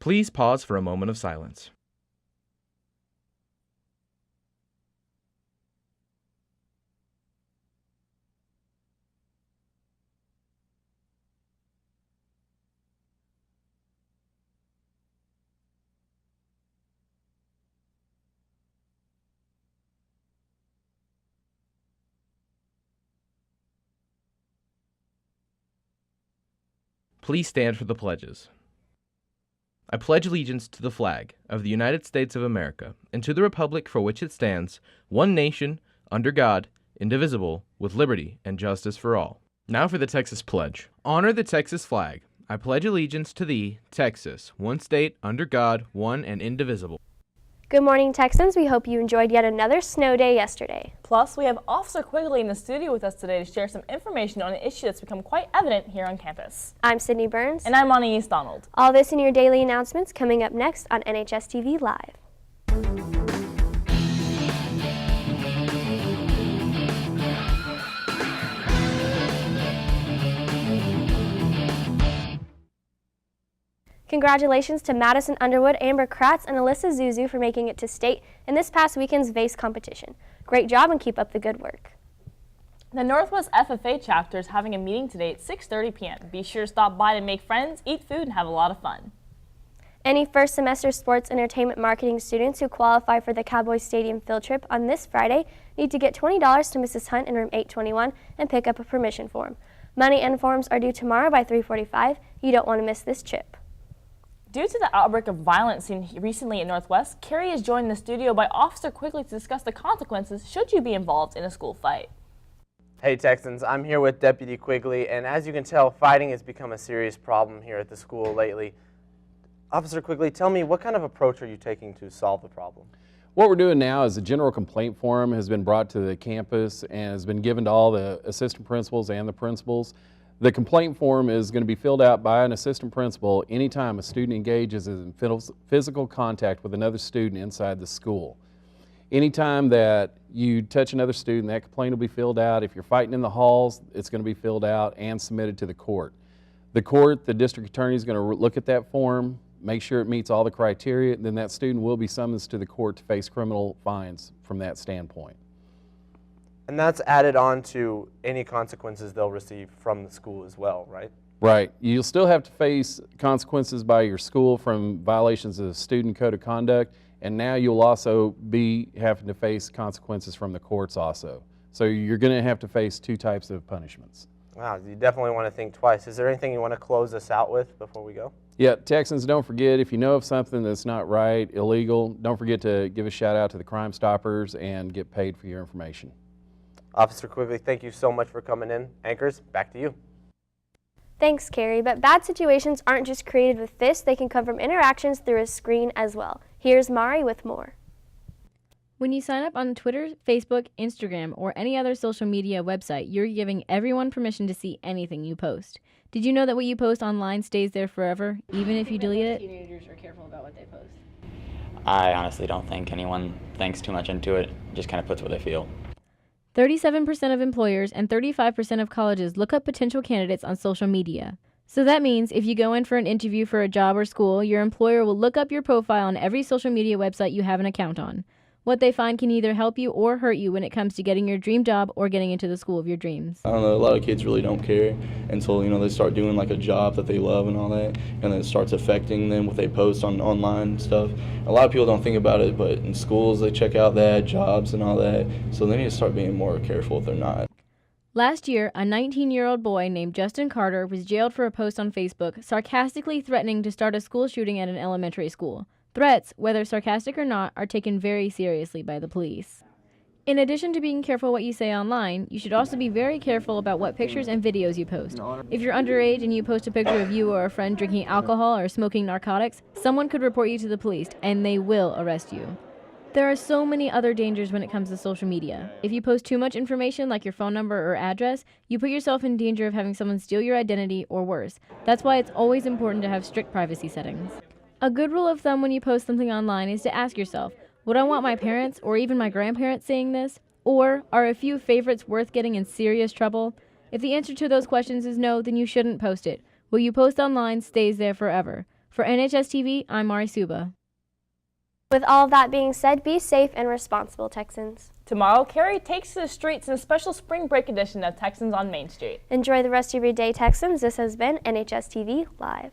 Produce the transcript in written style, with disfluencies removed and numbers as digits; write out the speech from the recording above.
Please pause for a moment of silence. Please stand for the pledges. I pledge allegiance to the flag of the United States of America and to the republic for which it stands, one nation, under God, indivisible, with liberty and justice for all. Now for the Texas Pledge. Honor the Texas flag. I pledge allegiance to thee, Texas, one state, under God, one and indivisible. Good morning, Texans. We hope you enjoyed yet another snow day yesterday. Plus, we have Officer Quigley in the studio with us today to share some information on an issue that's become quite evident here on campus. I'm Sydney Burns. And I'm Anais Donald. All this in your daily announcements coming up next on NHSTV Live. Congratulations to Madison Underwood, Amber Kratz, and Alyssa Zuzu for making it to state in this past weekend's vase competition. Great job and keep up the good work. The Northwest FFA chapter is having a meeting today at 6:30 p.m. Be sure to stop by to make friends, eat food, and have a lot of fun. Any first semester sports entertainment marketing students who qualify for the Cowboys Stadium field trip on this Friday need to get $20 to Mrs. Hunt in room 821 and pick up a permission form. Money and forms are due tomorrow by 3:45. You don't want to miss this trip. Due to the outbreak of violence seen recently at Northwest, Carrie is joined in the studio by Officer Quigley to discuss the consequences should you be involved in a school fight. Hey Texans, I'm here with Deputy Quigley, and as you can tell, fighting has become a serious problem here at the school lately. Officer Quigley, tell me, what kind of approach are you taking to solve the problem? What we're doing now is a general complaint form has been brought to the campus and has been given to all the assistant principals and the principals. The complaint form is going to be filled out by an assistant principal anytime a student engages in physical contact with another student inside the school. Anytime that you touch another student, that complaint will be filled out. If you're fighting in the halls, it's going to be filled out and submitted to the court. The court, the district attorney, is going to look at that form, make sure it meets all the criteria, and then that student will be summoned to the court to face criminal fines from that standpoint. And that's added on to any consequences they'll receive from the school as well, right? Right. You'll still have to face consequences by your school from violations of the student code of conduct, and now you'll also be having to face consequences from the courts also. So you're going to have to face two types of punishments. Wow, you definitely want to think twice. Is there anything you want to close us out with before we go? Yeah, Texans, don't forget, if you know of something that's not right, illegal, don't forget to give a shout out to the Crime Stoppers and get paid for your information. Officer Quigley, thank you so much for coming in. Anchors, back to you. Thanks, Carrie, but bad situations aren't just created with fists, they can come from interactions through a screen as well. Here's Mari with more. When you sign up on Twitter, Facebook, Instagram, or any other social media website, you're giving everyone permission to see anything you post. Did you know that what you post online stays there forever, even if you delete it? Teenagers are careful about what they post. I honestly don't think anyone thinks too much into it, just kind of puts what they feel. 37% of employers and 35% of colleges look up potential candidates on social media. So that means if you go in for an interview for a job or school, your employer will look up your profile on every social media website you have an account on. What they find can either help you or hurt you when it comes to getting your dream job or getting into the school of your dreams. I don't know, a lot of kids really don't care until, they start doing like a job that they love and all that, and then it starts affecting them what they post on online and stuff. A lot of people don't think about it, but in schools they check out that, jobs and all that, so they need to start being more careful if they're not. Last year, a 19-year-old boy named Justin Carter was jailed for a post on Facebook sarcastically threatening to start a school shooting at an elementary school. Threats, whether sarcastic or not, are taken very seriously by the police. In addition to being careful what you say online, you should also be very careful about what pictures and videos you post. If you're underage and you post a picture of you or a friend drinking alcohol or smoking narcotics, someone could report you to the police, and they will arrest you. There are so many other dangers when it comes to social media. If you post too much information like your phone number or address, you put yourself in danger of having someone steal your identity or worse. That's why it's always important to have strict privacy settings. A good rule of thumb when you post something online is to ask yourself, would I want my parents or even my grandparents seeing this? Or are a few favorites worth getting in serious trouble? If the answer to those questions is no, then you shouldn't post it. What you post online stays there forever. For NHSTV, I'm Mari Suba. With all of that being said, be safe and responsible, Texans. Tomorrow, Cary takes to the streets in a special spring break edition of Texans on Main Street. Enjoy the rest of your day, Texans. This has been NHSTV Live.